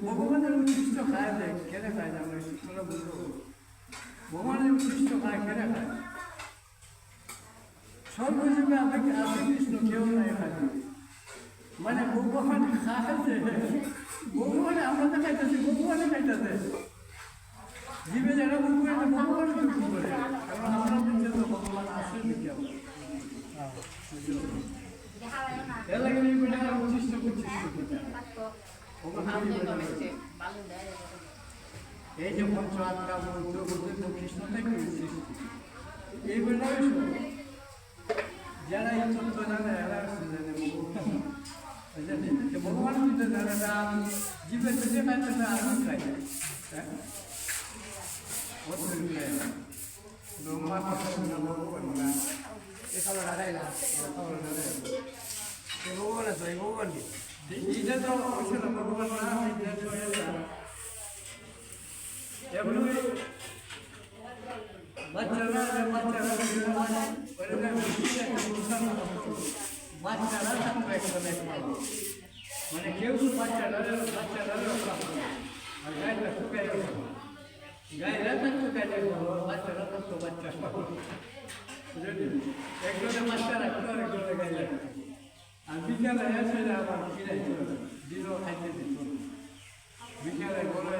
ভগবানের উচ্ছিষ্ট খায় দেয়, কেনে খায় আমরা তোরা বলবো ভগবানের উচ্ছিষ্ট খায় কেনে খায়? সর্বজীবে আমাকে আছে কৃষ্ণ কেউ নাই খায়, মানে ভগবান খাইছে, ভগবানে আমরা তো খাইতেছি, ভগবানে খাইতেছে। জীবে যারা ভোগ করে ভগবান ভোগ করে, কারণ আমরা বলছি তো ভগবান আছে নাকি এর লাগে উচ্ছিষ্ট এই যে পঞ্চ আত্মা বলতে বলতে কৃষ্ণ থেকে উচ্ছিষ্ট এই বেলায় যারা এই তত্ত্ব জানে এরা জানে ভগবান কিন্তু জানে না জীবের যে খাইতে আমি খাই ব্রহ্মা ভগবান না এখানে দাঁড়াই না ভগবান আছে ভগবান এইটা তো অবশ্যই ভগবান না এগুলো বাচ্চারা মানে কেউ বাচ্চারা গায়েরা থাকতো বাচ্চারা থাকতো বাচ্চা একজনে বাচ্চা রাখতো একজনে গায়ে রাখতো আর বিকেলে এসে আবার কিনে দিল খাইতে দিত বিকেলে বলে